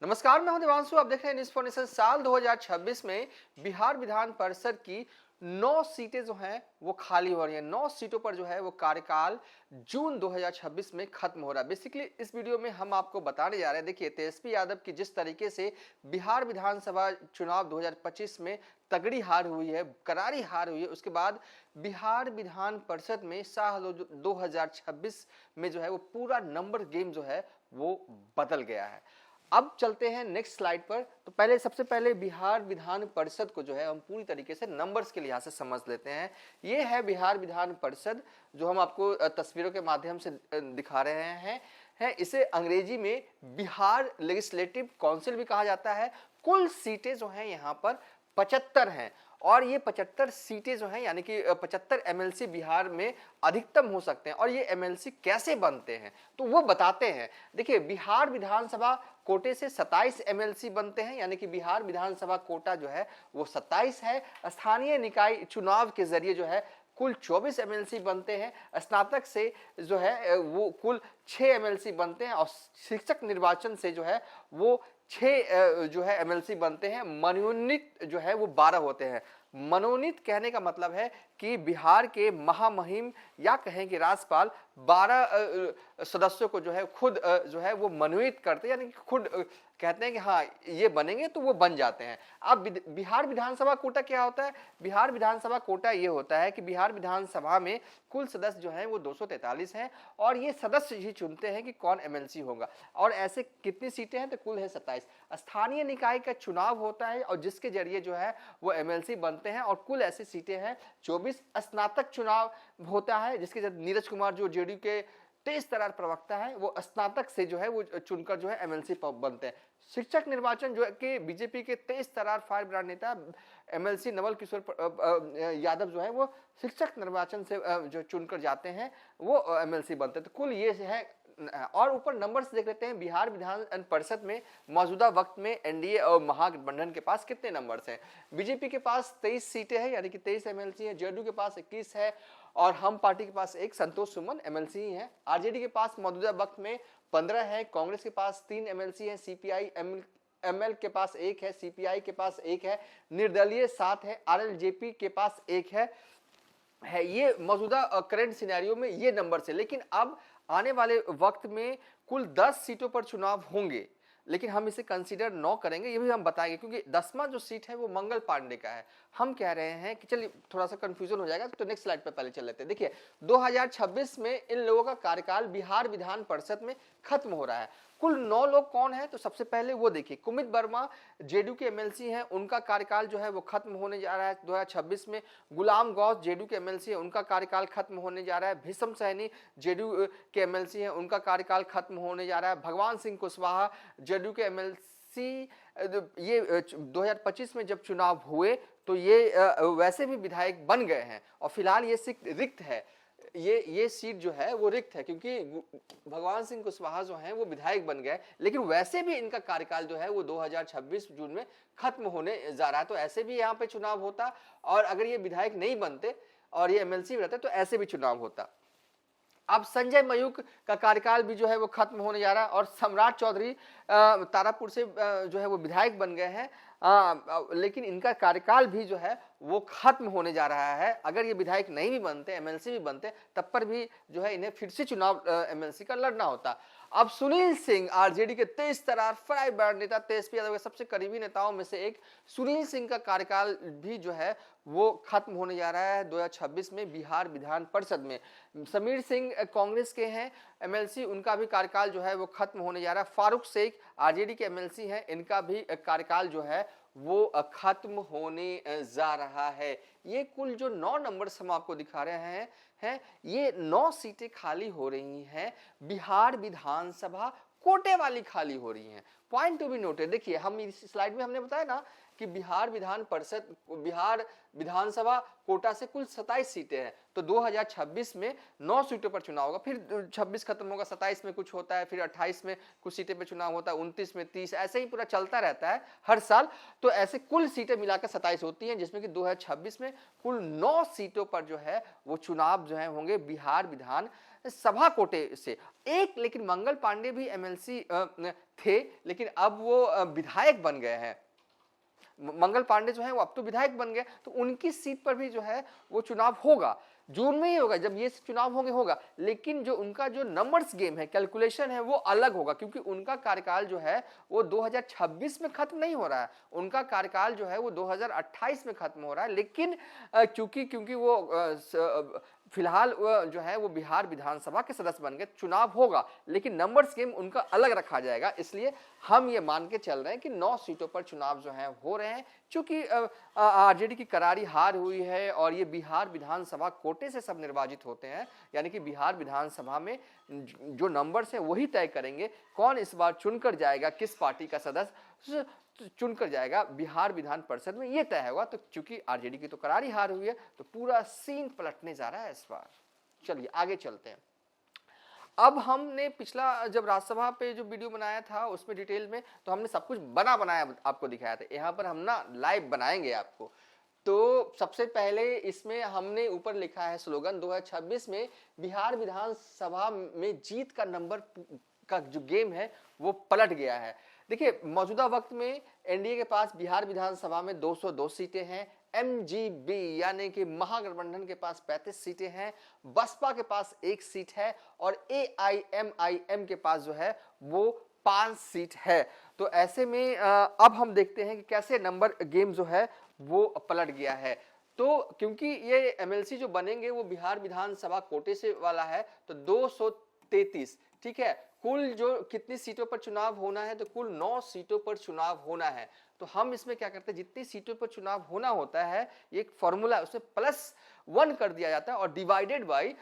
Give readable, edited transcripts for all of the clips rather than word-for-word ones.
नमस्कार, मैं हूं देवांशु। आप देख रहे हैं न्यूज़ फॉर नेशन। साल 2026 में बिहार विधान परिषद की 9 सीटें जो हैं वो खाली हो रही हैं। 9 सीटों पर जो है वो कार्यकाल जून 2026 में खत्म हो रहा है। बेसिकली इस वीडियो में हम आपको बताने जा रहे हैं, देखिए तेजस्वी यादव की जिस तरीके से बिहार विधानसभा चुनाव 2025 में तगड़ी हार हुई है, करारी हार हुई है, उसके बाद बिहार विधान परिषद में साल 2026 में जो है वो पूरा नंबर गेम जो है वो बदल गया है। अब चलते हैं नेक्स्ट स्लाइड पर। तो पहले सबसे पहले बिहार विधान परिषद को जो है हम पूरी तरीके से नंबर्स के लिहाज से समझ लेते हैं। ये है बिहार विधान परिषद जो हम आपको तस्वीरों के माध्यम से दिखा रहे हैं। इसे अंग्रेजी में बिहार लेजिस्लेटिव काउंसिल भी कहा जाता है। कुल सीटें जो हैं यहाँ पर 75 हैं और ये 75 सीटें जो हैं यानी कि 75 एमएलसी बिहार में अधिकतम हो सकते हैं। और ये एमएलसी कैसे बनते हैं तो वो बताते हैं। देखिए, बिहार विधानसभा कोटे से 27 एमएलसी बनते हैं, यानी कि बिहार विधानसभा कोटा जो है वो 27 है। स्थानीय निकाय चुनाव के जरिए जो है कुल 24 एमएलसी बनते हैं। स्नातक से जो है वो कुल 6 एमएलसी बनते हैं और शिक्षक निर्वाचन से जो है वो 6 जो है एमएलसी बनते हैं। मनोनीत जो है वो 12 होते हैं। मनोनीत कहने का मतलब है कि बिहार के महामहिम या कहें कि राज्यपाल 12 सदस्यों को जो है खुद जो है वो मनोनीत करते हैं, यानी कि खुद कहते हैं कि हाँ ये बनेंगे तो वो बन जाते हैं। अब बिहार विधानसभा कोटा क्या होता है? बिहार विधानसभा कोटा ये होता है कि बिहार विधानसभा में कुल सदस्य जो हैं वो 243 हैं और ये सदस्य ही चुनते हैं कि कौन एमएलसी होगा। और ऐसे कितनी सीटें हैं तो कुल है 27। स्थानीय निकाय का चुनाव होता है और जिसके जरिए जो है वो एमएलसी बनते हैं और कुल ऐसी सीटें हैं 24। स्नातक चुनाव होता है जिसके नीरज कुमार जो जेडीयू के तेज तर्रार प्रवक्ता है वो स्नातक से जो है वो चुनकर जो है एमएलसी बनते हैं। शिक्षक निर्वाचन जो कि बीजेपी के तेज तर्रार फायर ब्रांड नेता एमएलसी नवल किशोर यादव जो है वो शिक्षक निर्वाचन से जो चुनकर जाते हैं वो एमएलसी बनते हैं। तो कुल ये है। और ऊपर नंबर्स देख लेते हैं। बिहार विधान परिषद में मौजूदा वक्त में एनडीए और महागठबंधन के पास कितने नंबर्स हैं? बीजेपी के पास 23 सीटें हैं, यानी कि 23 एमएलसी हैं। जेडीयू के पास 21 है और हम पार्टी के पास एक संतोष सुमन एमएलसी ही है। आरजेडी के पास मौजूदा वक्त में 15 है। कांग्रेस के पास 3 एमएलसी हैं। सीपीआई एमएल के पास 1 है। सीपीआई के पास 1 है। निर्दलीय 7 है। आरएलजेपी के पास 1 है। ये मौजूदा करंट सिनेरियो में ये नंबर से। लेकिन अब आने वाले वक्त में कुल 10 सीटों पर चुनाव होंगे, लेकिन हम इसे कंसीडर 9 करेंगे, ये भी हम बताएंगे क्योंकि 10वां जो सीट है वो मंगल पांडे का है। हम कह रहे हैं कि चलिए थोड़ा सा कंफ्यूजन हो जाएगा तो नेक्स्ट स्लाइड पे पहले चल लेते हैं। देखिए 2026 में इन लोगों का कार्यकाल बिहार विधान परिषद में खत्म हो रहा है। कुल 9 लोग कौन है तो सबसे पहले वो देखिए, कुमित वर्मा जेडीयू के एमएलसी हैं, उनका कार्यकाल जो है वो खत्म होने जा रहा है 2026 में। गुलाम गौस जेडीयू के एमएलसी हैं, उनका कार्यकाल खत्म होने जा रहा है। भीषम सैनी जेडीयू के एमएलसी हैं, उनका कार्यकाल खत्म होने जा रहा है। भगवान सिंह कुशवाहा जेडीयू के एमएलसी, ये 2025 में जब चुनाव हुए तो ये वैसे भी विधायक बन गए हैं और फिलहाल ये सीट रिक्त है। ये सीट जो है वो रिक्त है क्योंकि भगवान सिंह कुशवाहा जो हैं वो विधायक बन गए, लेकिन वैसे भी इनका कार्यकाल जो है वो 2026 जून में खत्म होने जा रहा है। तो ऐसे भी यहाँ पे चुनाव होता और अगर ये विधायक नहीं बनते और ये एमएलसी रहते तो ऐसे भी चुनाव होता। अब संजय मयूख का कार्यकाल भी जो है वो खत्म होने जा रहा है और सम्राट चौधरी तारापुर से जो है वो विधायक बन गए हैं, लेकिन इनका कार्यकाल भी जो है वो खत्म होने जा रहा है। अगर ये विधायक नहीं भी बनते, एमएलसी भी बनते, तब पर भी जो है इन्हें फिर से चुनाव एमएलसी का लड़ना होता। अब सुनील सिंह आरजेडी के तेज तर्रार फायर ब्रांड नेता तेजस्वी यादव के सबसे करीबी नेताओं में से एक सुनील सिंह का कार्यकाल भी जो है वो खत्म होने जा रहा है 2026 में बिहार विधान परिषद में। समीर सिंह कांग्रेस के हैं एमएलसी, उनका भी कार्यकाल जो है वो खत्म होने जा रहा है। फारूक शेख आरजेडी के एमएलसी हैं, इनका भी कार्यकाल जो है वो खत्म होने जा रहा है। ये कुल जो 9 नंबर्स हम आपको दिखा रहे हैं ये 9 सीटें खाली हो रही हैं। बिहार विधानसभा कोटे वाली खाली हो रही हैं। Point to be noted. देखिए, हम इस स्लाइड में हमने बताया ना कि बिहार विधानसभा कोटा से कुल 27 सीटें हैं, तो 2026 में 9 सीटों पर चुनाव होगा, फिर 26 खत्म होगा, 27 में कुछ होता है, फिर 28 में कुछ सीटें पे चुनाव होता है, 29 में 30, ऐसे ही पूरा चलता रहता है हर साल। तो ऐसे कुल सीटें मिलाकर 27 होती हैं, जिसमें कि 2026 में कुल 9 सीटों पर जो है वो चुनाव जो है होंगे बिहार विधान सभा कोटे से। एक लेकिन मंगल पांडे भी एमएलसी थे, लेकिन अब वो विधायक बन गए हैं। मंगल पांडे जो है वो अब तो विधायक बन गए, तो उनकी सीट पर भी जो है वो चुनाव होगा, जून में ही होगा जब ये चुनाव होगा। लेकिन जो उनका जो नंबर्स गेम है, कैलकुलेशन है, वो अलग होगा, क्योंकि उनका कार्यकाल जो है वो 2026 में खत्म नहीं हो रहा है, उनका कार्यकाल जो है वो 2028 में खत्म हो रहा है। लेकिन क्योंकि वो फिलहाल जो है वो बिहार विधानसभा के सदस्य बन गए, चुनाव होगा, लेकिन नंबर्स गेम उनका अलग रखा जाएगा। इसलिए हम ये मान के चल रहे हैं कि 9 सीटों पर चुनाव जो है हो रहे हैं। चूंकि आरजेडी की करारी हार हुई है और ये बिहार विधानसभा कोटे से सब निर्वाचित होते हैं, यानी कि बिहार विधानसभा में जो नंबर्स हैं वही तय करेंगे कौन इस बार चुनकर जाएगा, किस पार्टी का सदस्य चुनकर जाएगा बिहार विधान परिषद में, ये तय होगा। तो चूंकि आरजेडी की तो करारी हार हुई है, तो पूरा सीन पलटने जा रहा है इस बार। चलिए आगे चलते हैं। अब हमने पिछला जब राज्यसभा पे जो वीडियो बनाया था उसमें डिटेल में तो हमने सब कुछ बनाया आपको दिखाया था। यहाँ पर हम ना लाइव बनाएंगे आपको। तो सबसे पहले इसमें हमने ऊपर लिखा है स्लोगन 2026 में बिहार विधानसभा में जीत का नंबर का जो गेम है वो पलट गया है। देखिए, मौजूदा वक्त में एनडीए के पास बिहार विधानसभा में 202 सीटें हैं, एमजीबी यानी कि महागठबंधन के पास 35 सीटें हैं, बसपा के पास 1 सीट है और एआईएमआईएम के पास जो है वो 5 सीट है। तो ऐसे में अब हम देखते हैं कि कैसे नंबर गेम जो है वो पलट गया है। तो क्योंकि ये एमएलसी जो बनेंगे वो बिहार विधानसभा कोटे से वाला है, तो 233, ठीक है, कुल जो कितनी सीटों पर चुनाव होना है, तो कुल 9 सीटों पर चुनाव होना है। तो हम इसमें क्या करते हैं, जितनी सीटों पर चुनाव होना होता है एक फॉर्मूला, उसमें +1 कर दिया जाता है और डिवाइडेड बाई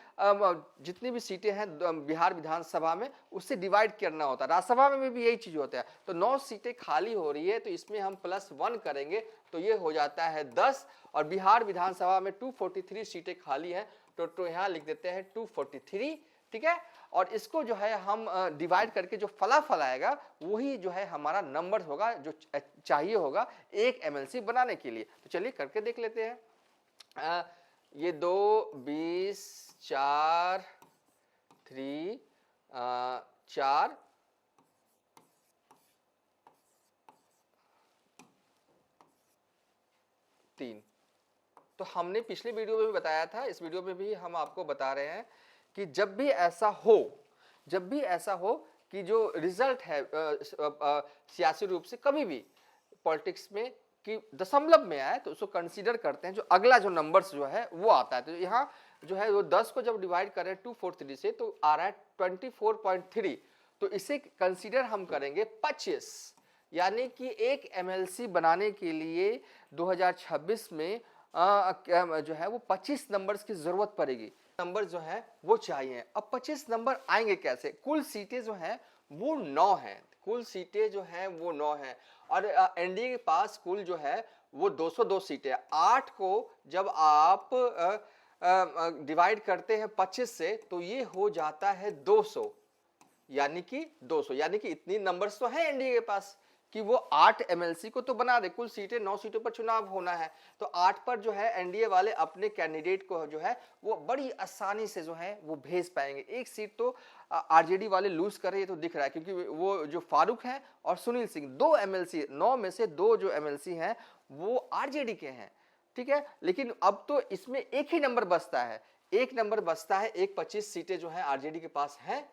जितनी भी सीटें हैं बिहार विधानसभा में उससे डिवाइड करना होता है। राज्यसभा में भी यही चीज होता है। तो 9 सीटें खाली हो रही है, तो इसमें हम +1 करेंगे तो ये हो जाता है 10, और बिहार विधानसभा में 243 सीटें खाली हैं, तो यहाँ लिख देते हैं 243, ठीक है। और इसको जो है हम डिवाइड करके जो फलाफल आएगा वही जो है हमारा नंबर होगा जो चाहिए होगा एक एमएलसी बनाने के लिए। तो चलिए करके देख लेते हैं। ये 2 20 4 3 4 3। तो हमने पिछले वीडियो में भी बताया था, इस वीडियो में भी हम आपको बता रहे हैं कि जब भी ऐसा हो कि जो रिजल्ट है सियासी रूप से कभी भी पॉलिटिक्स में कि दशमलव में आए, तो उसको कंसीडर करते हैं जो अगला जो नंबर्स जो है वो आता है। तो यहाँ जो है वो 10 को जब डिवाइड करें 243 से तो आ रहा है 24.3, तो इसे कंसीडर हम करेंगे 25, यानी कि एक एमएलसी बनाने के लिए 2026 में जो है वो 25 नंबर्स की जरूरत पड़ेगी, नंबर जो है वो चाहिए। अब 25 नंबर आएंगे कैसे? कुल सीटें जो हैं वो 9 हैं, कुल सीटें जो हैं वो 9 हैं और एनडीए के पास कुल जो है वो 202 सीटें। 8 को जब आप डिवाइड करते हैं 25 से तो ये हो जाता है 200, यानी कि इतनी नंबर्स तो है एनडीए के पास कि वो 8 एमएलसी को तो बना दे। कुल सीटें 9 सीटों पर चुनाव होना है, तो 8 पर जो है एनडीए वाले अपने कैंडिडेट को जो है वो बड़ी आसानी से जो है वो भेज पाएंगे। एक सीट तो आरजेडी वाले लूज कर रहे हैं, तो दिख रहा है, क्योंकि वो जो फारूक हैं और सुनील सिंह 2 एमएलसी, 9 में से 2 जो एमएलसी हैं वो आरजेडी के हैं, ठीक है। लेकिन अब तो इसमें एक ही नंबर बचता है, एक 25 सीटें जो है आरजेडी के पास हैं,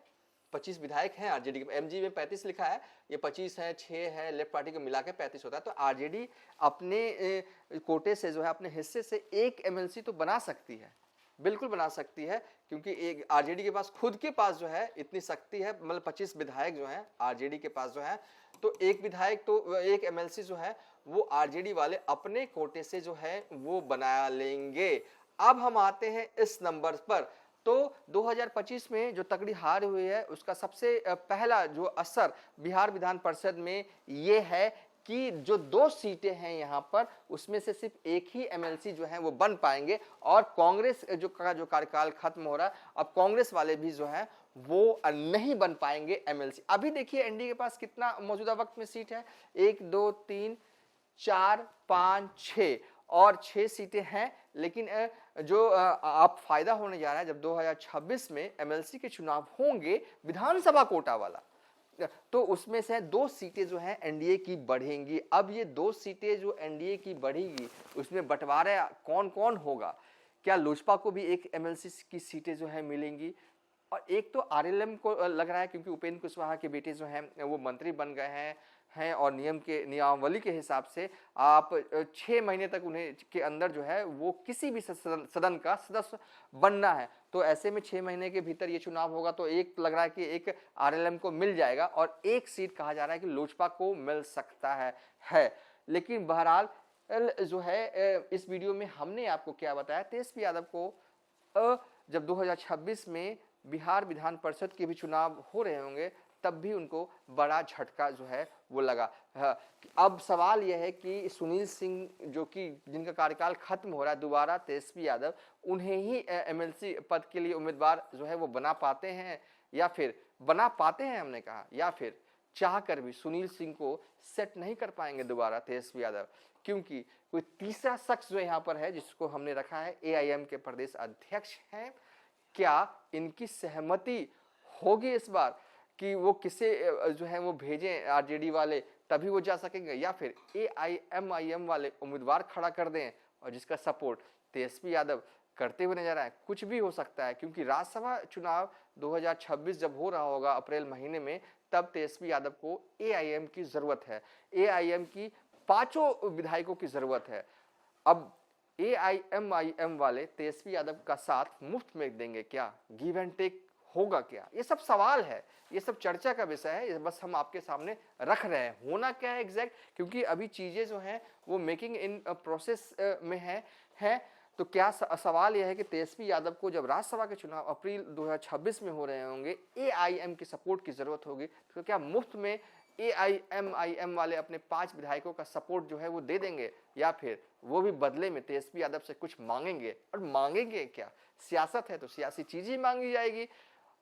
25 विधायक हैं आरजेडी के। एमजी में 35 लिखा है, ये 25 है, 6 है, लेफ्ट पार्टी को मिला के 35 होता है। तो आरजेडी अपने कोटे से जो है अपने हिस्से से एक एमएलसी तो बना सकती है, बिल्कुल बना सकती है, क्योंकि एक आरजेडी के पास खुद के पास जो है इतनी शक्ति है, मतलब 25 विधायक जो हैं आरजेडी के पास जो है, तो एक विधायक तो एक एमएलसी जो है वो आरजेडी वाले अपने कोटे से जो है वो बना लेंगे। अब हम आते हैं इस नंबर पर। तो 2025 में जो तगड़ी हार हुई है उसका सबसे पहला जो असर बिहार विधान परिषद में ये है कि जो 2 सीटें हैं यहाँ पर उसमें से सिर्फ एक ही एमएलसी जो है वो बन पाएंगे और कांग्रेस जो कार्यकाल खत्म हो रहा है, अब कांग्रेस वाले भी जो है वो नहीं बन पाएंगे एमएलसी। अभी देखिए एनडीए के पास कितना मौजूदा वक्त में सीट है, 1 2 3 4 5 6 और 6 सीटें हैं, लेकिन जो आप फायदा होने जा रहा है जब 2026 में एमएलसी के चुनाव होंगे विधानसभा कोटा वाला, तो उसमें से 2 सीटें जो हैं एनडीए की बढ़ेंगी। अब ये 2 सीटें जो एनडीए की बढ़ेगी उसमें बंटवारा कौन कौन होगा? क्या लोजपा को भी एक एमएलसी की सीटें जो है मिलेंगी? और एक तो आरएलएम को लग रहा है क्योंकि उपेंद्र कुशवाहा के बेटे जो हैं वो मंत्री बन गए हैं और नियमावली के हिसाब से आप 6 महीने तक उन्हें के अंदर जो है वो किसी भी सदन का सदस्य बनना है। तो ऐसे में 6 महीने के भीतर ये चुनाव होगा तो एक लग रहा है कि एक आरएलएम को मिल जाएगा और एक सीट कहा जा रहा है कि लोजपा को मिल सकता है। लेकिन बहरहाल जो है इस वीडियो में हमने आपको क्या बताया, तेजस्वी यादव को जब 2026 में बिहार विधान परिषद के भी चुनाव हो रहे होंगे तब भी उनको बड़ा झटका जो है वो लगा। अब सवाल यह है कि सुनील सिंह जो कि जिनका कार्यकाल खत्म हो रहा है, दोबारा तेजस्वी यादव उन्हें ही एमएलसी पद के लिए उम्मीदवार जो है वो बना पाते हैं या फिर हमने कहा, या फिर चाह कर भी सुनील सिंह को सेट नहीं कर पाएंगे दोबारा तेजस्वी यादव, क्योंकि कोई तीसरा शख्स जो यहाँ पर है जिसको हमने रखा है एआईएम के प्रदेश अध्यक्ष हैं। क्या इनकी सहमति होगी इस बार कि वो किसे जो है वो भेजें आरजेडी वाले तभी वो जा सकेंगे, या फिर एआईएमआईएम वाले उम्मीदवार खड़ा कर दें और जिसका सपोर्ट तेजस्वी यादव करते हुए नजर आए? कुछ भी हो सकता है क्योंकि राज्यसभा चुनाव 2026 जब हो रहा होगा अप्रैल महीने में, तब तेजस्वी यादव को एआईएम की जरूरत है, एआईएम की 5 विधायकों की जरूरत है। अब एआईएमआईएम वाले तेजस्वी यादव का साथ मुफ्त में देंगे क्या? गिव एंड टेक होगा क्या? ये सब सवाल है, ये सब चर्चा का विषय है, ये बस हम आपके सामने रख रहे हैं। होना क्या है एग्जैक्ट, क्योंकि अभी चीजें जो हैं वो मेकिंग इन प्रोसेस में है। तो क्या सवाल यह है कि तेजस्वी यादव को जब राज्यसभा के चुनाव अप्रैल 2026 में हो रहे होंगे, एआईएम की सपोर्ट की जरूरत होगी, तो क्या मुफ्त में एआईएमआईएम वाले अपने 5 विधायकों का सपोर्ट जो है वो दे देंगे, या फिर वो भी बदले में तेजस्वी यादव से कुछ मांगेंगे? और मांगेंगे क्या? सियासत है तो सियासी चीज ही मांगी जाएगी।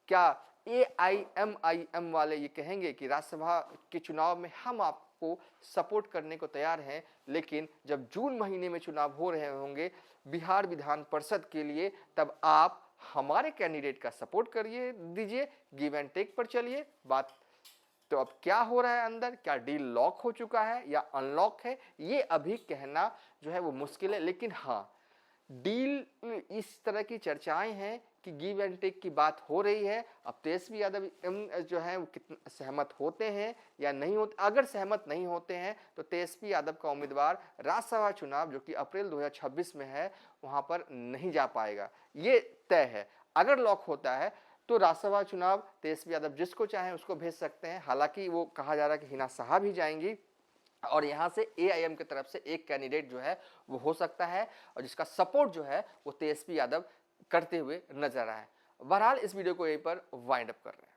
क्या एआईएमआईएम वाले ये कहेंगे कि राज्यसभा के चुनाव में हम आपको सपोर्ट करने को तैयार हैं, लेकिन जब जून महीने में चुनाव हो रहे होंगे बिहार विधान परिषद के लिए, तब आप हमारे कैंडिडेट का सपोर्ट करिए, दीजिए, गिव एंड टेक पर चलिए बात। तो अब क्या हो रहा है अंदर, क्या डील लॉक हो चुका है या अनलॉक है, ये अभी कहना जो है वो मुश्किल है। लेकिन हाँ, डील इस तरह की चर्चाएं हैं कि गिव एंड टेक की बात हो रही है। अब तेजस्वी यादव जो है वो कितना सहमत होते हैं या नहीं होते। अगर सहमत नहीं होते हैं तो तेजस्वी यादव का उम्मीदवार राज्यसभा चुनाव जो कि अप्रैल 2026 में है वहां पर नहीं जा पाएगा, ये तय है। अगर लॉक होता है तो राज्यसभा चुनाव तेजस्वी यादव जिसको चाहे उसको भेज सकते हैं। हालांकि वो कहा जा रहा है कि हिना साहब ही जाएंगी और यहाँ से एआईएम की तरफ से एक कैंडिडेट जो है वो हो सकता है और जिसका सपोर्ट जो है वो तेजस्वी यादव करते हुए नजर आए। बहरहाल इस वीडियो को यहीं पर वाइंड अप कर रहे हैं।